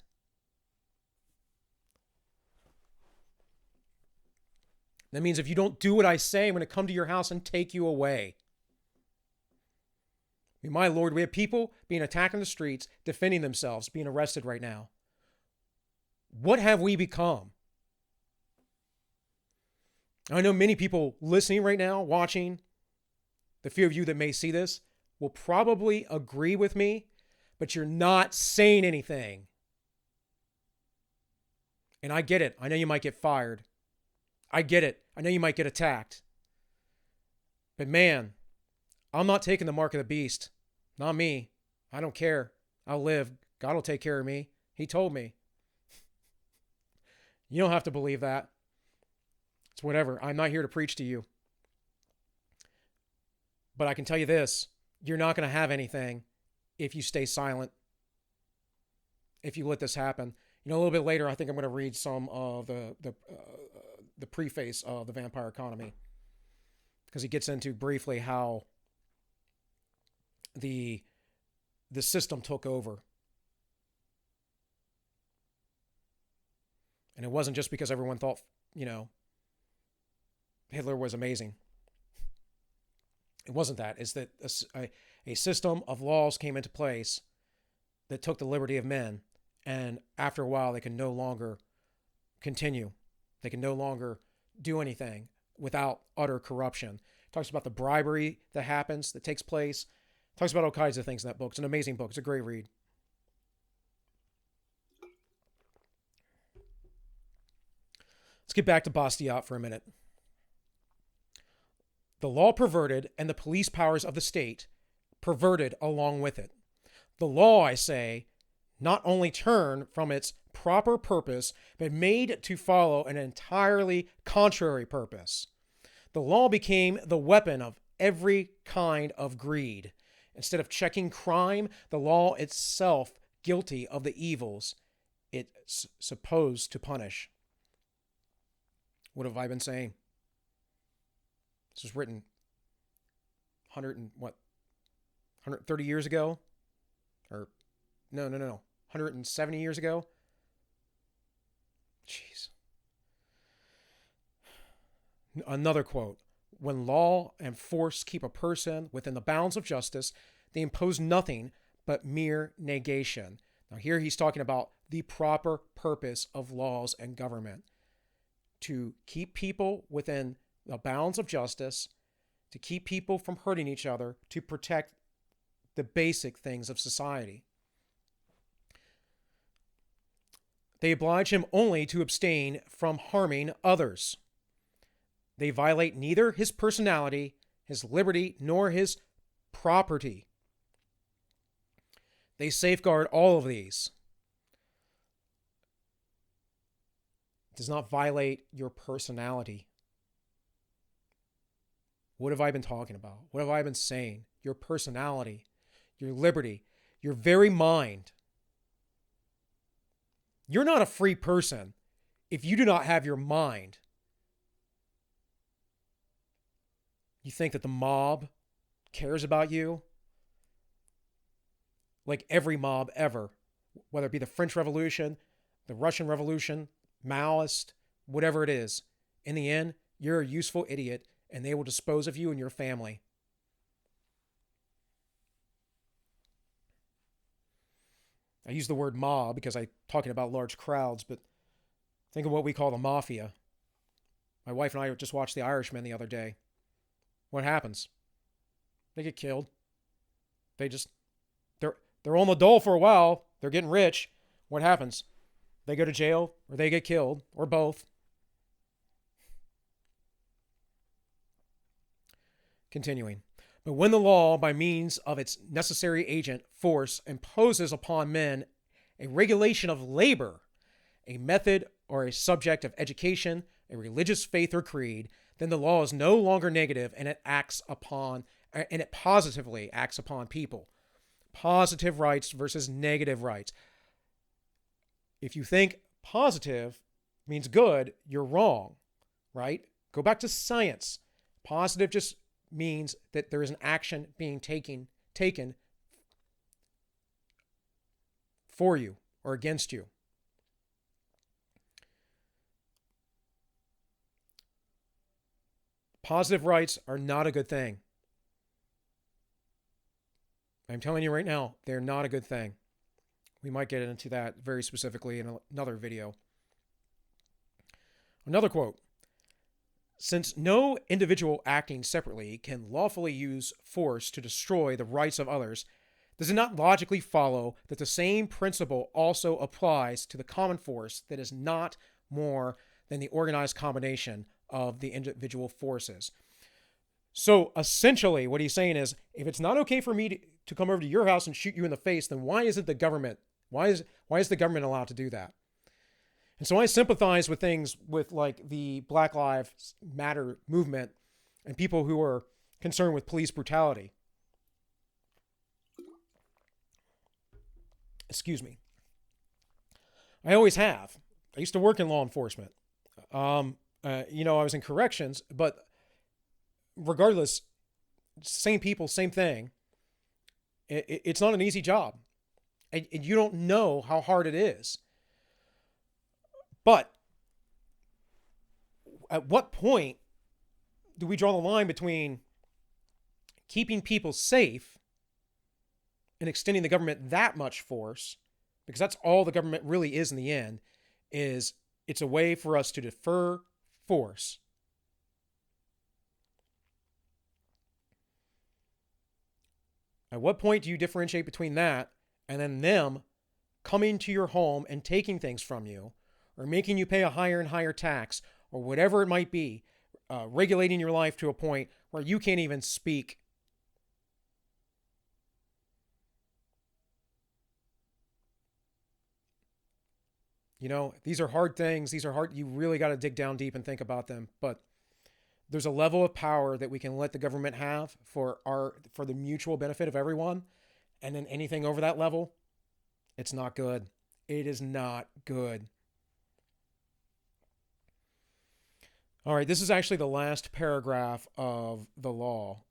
That means if you don't do what I say, I'm going to come to your house and take you away. I mean, my Lord, we have people being attacked in the streets, defending themselves, being arrested right now. What have we become? I know many people listening right now, watching, the few of you that may see this, will probably agree with me, but you're not saying anything. And I get it. I know you might get fired. I get it. I know you might get attacked. But man, I'm not taking the mark of the beast. Not me. I don't care. I'll live. God will take care of me. He told me. You don't have to believe that. It's whatever. I'm not here to preach to you. But I can tell you this. You're not going to have anything if you stay silent. If you let this happen. You know, a little bit later, I think I'm going to read some of the preface of The Vampire Economy, because he gets into briefly how the system took over. And it wasn't just because everyone thought, Hitler was amazing. It wasn't that. It's that a system of laws came into place that took the liberty of men, and after a while they can no longer continue. They can no longer do anything without utter corruption. It talks about the bribery that happens, that takes place. It talks about all kinds of things in that book. It's an amazing book. It's a great read. Let's get back to Bastiat for a minute. The law perverted and the police powers of the state perverted along with it. The law, I say, not only turned from its proper purpose, but made to follow an entirely contrary purpose. The law became the weapon of every kind of greed. Instead of checking crime, the law itself guilty of the evils it's supposed to punish. What have I been saying? This was written 130 years ago? Or no, 170 years ago? Jeez. Another quote. When law and force keep a person within the bounds of justice, they impose nothing but mere negation. Now here he's talking about the proper purpose of laws and government. To keep people within the bounds of justice, to keep people from hurting each other, to protect the basic things of society. They oblige him only to abstain from harming others. They violate neither his personality, his liberty, nor his property. They safeguard all of these. It does not violate your personality. What have I been talking about? What have I been saying? Your personality, your liberty, your very mind. You're not a free person if you do not have your mind. You think that the mob cares about you? Like every mob ever, whether it be the French Revolution, the Russian Revolution, Maoist, whatever it is, in the end, you're a useful idiot, and they will dispose of you and your family. I use the word mob because I'm talking about large crowds, but think of what we call the mafia. My wife and I just watched The Irishman the other day. What happens? They get killed. They're on the dole for a while. They're getting rich. What happens? They go to jail, or they get killed, or both. Continuing. But when the law, by means of its necessary agent, force, imposes upon men a regulation of labor, a method or a subject of education, a religious faith or creed, then the law is no longer negative, and it positively acts upon people. Positive rights versus negative rights. If you think positive means good, you're wrong, right? Go back to science. Positive just means that there is an action being taken for you or against you. Positive rights are not a good thing. I'm telling you right now, they're not a good thing. We might get into that very specifically in another video. Another quote. Since no individual acting separately can lawfully use force to destroy the rights of others, does it not logically follow that the same principle also applies to the common force that is not more than the organized combination of the individual forces? So essentially what he's saying is, if it's not okay for me to come over to your house and shoot you in the face, then why isn't the government, why is the government allowed to do that? And so I sympathize with things with like the Black Lives Matter movement and people who are concerned with police brutality. Excuse me. I always have. I used to work in law enforcement. I was in corrections, but regardless, same people, same thing. It's not an easy job. And you don't know how hard it is. But at what point do we draw the line between keeping people safe and extending the government that much force? Because that's all the government really is in the end, is it's a way for us to defer force. At what point do you differentiate between that and then them coming to your home and taking things from you, or making you pay a higher and higher tax, or whatever it might be, regulating your life to a point where you can't even speak? These are hard things. These are hard. You really got to dig down deep and think about them. But there's a level of power that we can let the government have for the mutual benefit of everyone. And then anything over that level, it's not good. It is not good. All right, this is actually the last paragraph of the law.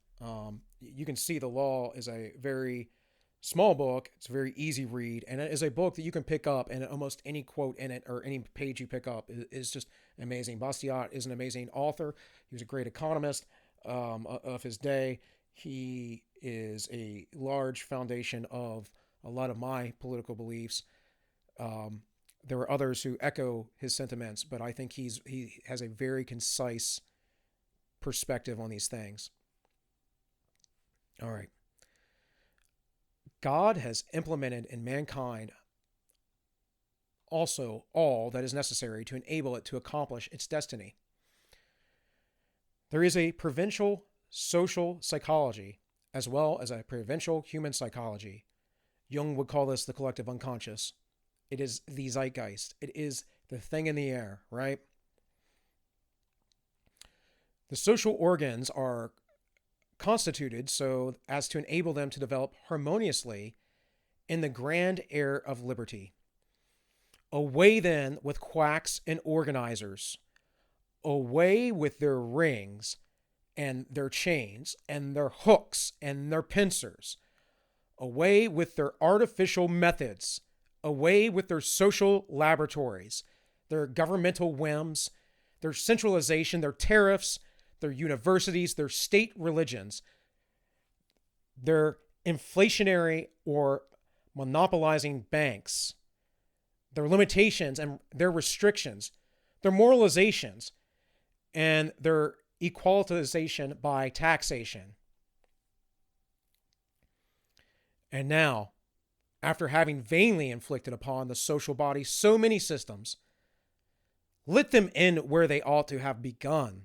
You can see the law is a very small book. It's a very easy read, and it is a book that you can pick up, and almost any quote in it or any page you pick up is just amazing. Bastiat is an amazing author. He was a great economist of his day. He is a large foundation of a lot of my political beliefs. There are others who echo his sentiments, but I think he has a very concise perspective on these things. All right. God has implemented in mankind also all that is necessary to enable it to accomplish its destiny. There is a provincial social psychology as well as a provincial human psychology. Jung would call this the collective unconscious. It is the zeitgeist. It is the thing in the air, right? The social organs are constituted so as to enable them to develop harmoniously in the grand air of liberty. Away then with quacks and organizers. Away with their rings and their chains and their hooks and their pincers. Away with their artificial methods. Away with their social laboratories, their governmental whims, their centralization, their tariffs, their universities, their state religions, their inflationary or monopolizing banks, their limitations and their restrictions, their moralizations, and their equalization by taxation. And now, after having vainly inflicted upon the social body so many systems, let them end where they ought to have begun.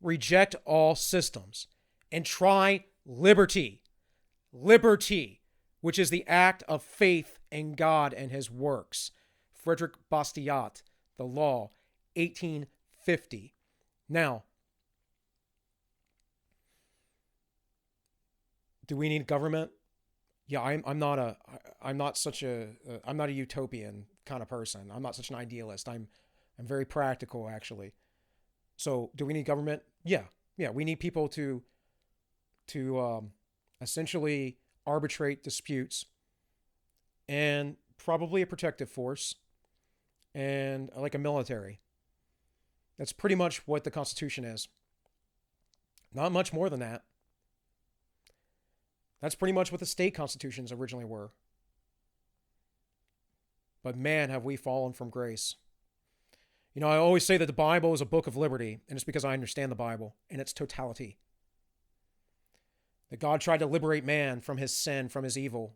Reject all systems and try liberty. Liberty, which is the act of faith in God and his works. Frederic Bastiat, The Law, 1850. Now, do we need government? Yeah, I'm not a utopian kind of person. I'm not such an idealist. I'm very practical, actually. So, do we need government? Yeah, we need people to essentially arbitrate disputes, and probably a protective force, and like a military. That's pretty much what the Constitution is. Not much more than that. That's pretty much what the state constitutions originally were. But man, have we fallen from grace. You know, I always say that the Bible is a book of liberty, and it's because I understand the Bible in its totality. That God tried to liberate man from his sin, from his evil,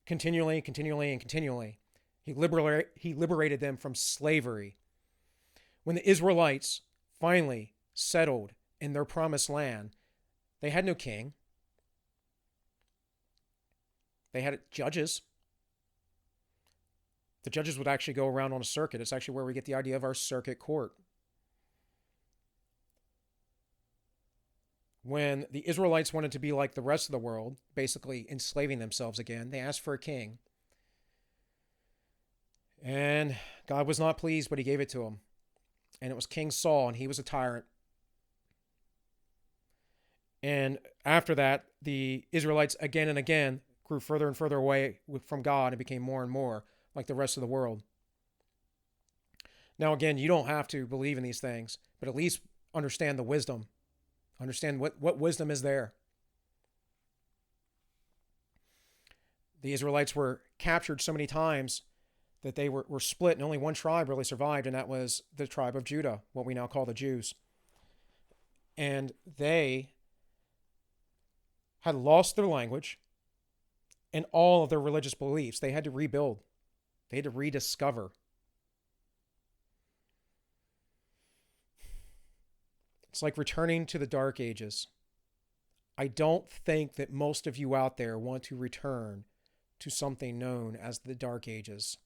continually. He liberated them from slavery. When the Israelites finally settled in their promised land, they had no king. They had judges. The judges would actually go around on a circuit. It's actually where we get the idea of our circuit court. When the Israelites wanted to be like the rest of the world, basically enslaving themselves again, they asked for a king. And God was not pleased, but he gave it to them. And it was King Saul, and he was a tyrant. And after that, the Israelites again and again grew further and further away from God and became more and more like the rest of the world. Now, again, you don't have to believe in these things, but at least understand the wisdom. Understand what wisdom is there. The Israelites were captured so many times that they were split, and only one tribe really survived, and that was the tribe of Judah, what we now call the Jews. And they had lost their language and all of their religious beliefs. They had to rebuild. They had to rediscover. It's like returning to the Dark Ages. I don't think that most of you out there want to return to something known as the Dark Ages.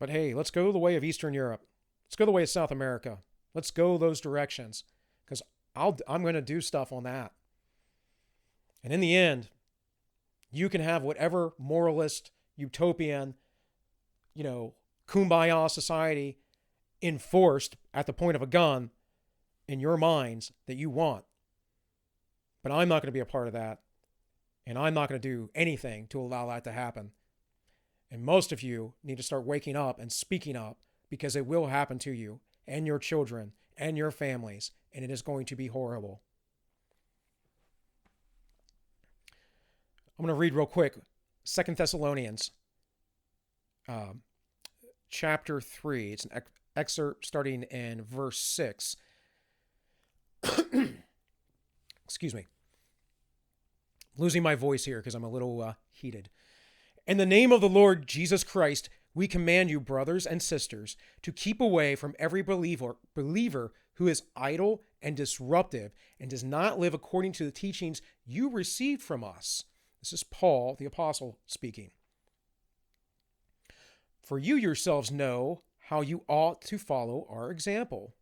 But hey, let's go the way of Eastern Europe. Let's go the way of South America. Let's go those directions, because I'm going to do stuff on that. And in the end, you can have whatever moralist, utopian, kumbaya society enforced at the point of a gun in your minds that you want. But I'm not going to be a part of that. And I'm not going to do anything to allow that to happen. And most of you need to start waking up and speaking up, because it will happen to you and your children and your families, and it is going to be horrible. I'm going to read real quick 2 Thessalonians chapter 3. It's an excerpt starting in verse 6. Excuse me. Losing my voice here because I'm a little heated. In the name of the Lord Jesus Christ, we command you, brothers and sisters, to keep away from every believer who is idle and disruptive and does not live according to the teachings you received from us. This is Paul, the apostle, speaking. For you yourselves know how you ought to follow our example.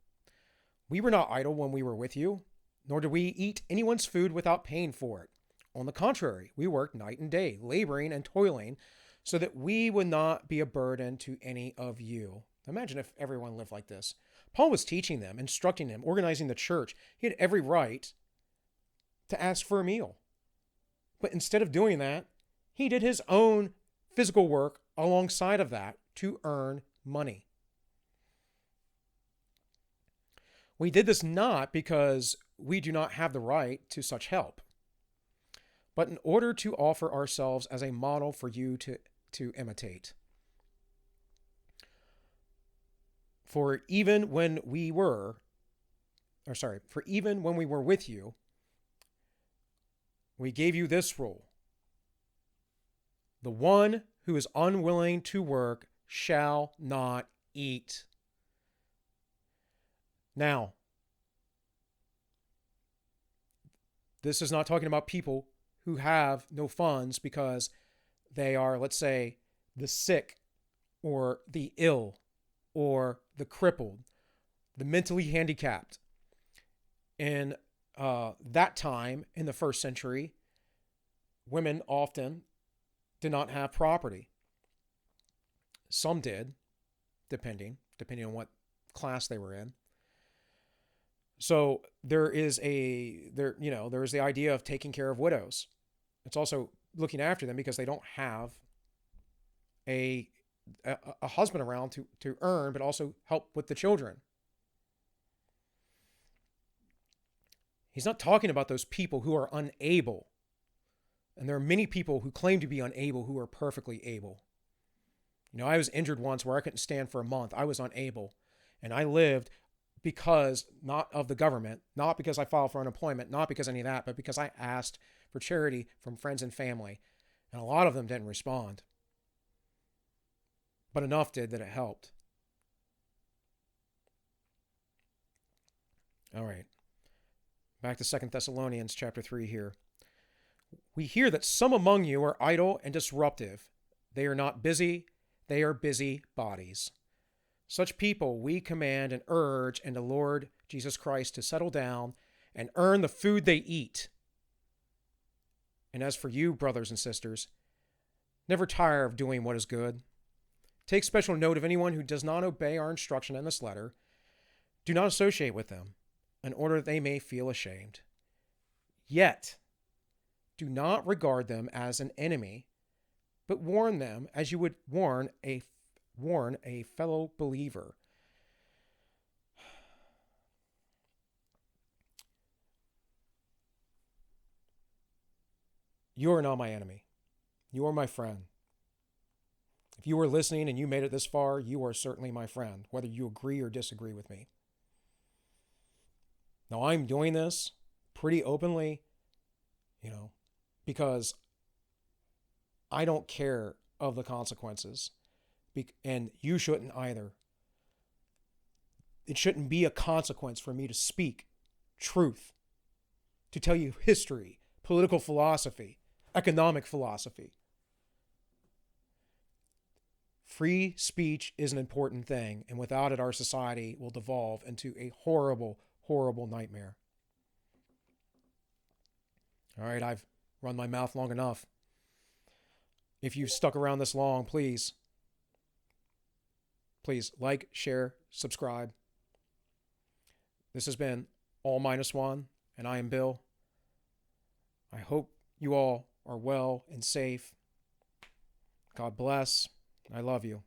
We were not idle when we were with you, nor did we eat anyone's food without paying for it. On the contrary, we worked night and day, laboring and toiling, so that we would not be a burden to any of you. Imagine if everyone lived like this. Paul was teaching them, instructing them, organizing the church. He had every right to ask for a meal. But instead of doing that, he did his own physical work alongside of that to earn money. We did this not because we do not have the right to such help, but in order to offer ourselves as a model for you to imitate. For even when we were with you, we gave you this rule. The one who is unwilling to work shall not eat. Now, this is not talking about people who have no funds because they are, let's say, the sick or the ill or the crippled, the mentally handicapped. In that time, in the first century, women often did not have property. Some did, depending on what class they were in. So there is the idea of taking care of widows. It's also looking after them because they don't have a husband around to earn, but also help with the children. He's not talking about those people who are unable. And there are many people who claim to be unable who are perfectly able. I was injured once where I couldn't stand for a month. I was unable. And I lived because not of the government, not because I filed for unemployment, not because any of that, but because I asked for charity from friends and family. And a lot of them didn't respond. But enough did that it helped. All right. Back to 2 Thessalonians chapter 3 here. We hear that some among you are idle and disruptive. They are not busy. They are busy bodies. Such people we command and urge in the Lord Jesus Christ to settle down and earn the food they eat. And as for you, brothers and sisters, never tire of doing what is good. Take special note of anyone who does not obey our instruction in this letter. Do not associate with them, in order that they may feel ashamed. Yet, do not regard them as an enemy, but warn them as you would warn a fellow believer. You are not my enemy. You are my friend. If you are listening and you made it this far, you are certainly my friend, whether you agree or disagree with me. Now, I'm doing this pretty openly, because I don't care of the consequences, and you shouldn't either. It shouldn't be a consequence for me to speak truth, to tell you history, political philosophy, economic philosophy. Free speech is an important thing, and without it, our society will devolve into a horrible, horrible nightmare. All right, I've run my mouth long enough. If you've stuck around this long, please like, share, subscribe. This has been AllMinucOne, and I am Bill. I hope you all are well and safe. God bless. I love you.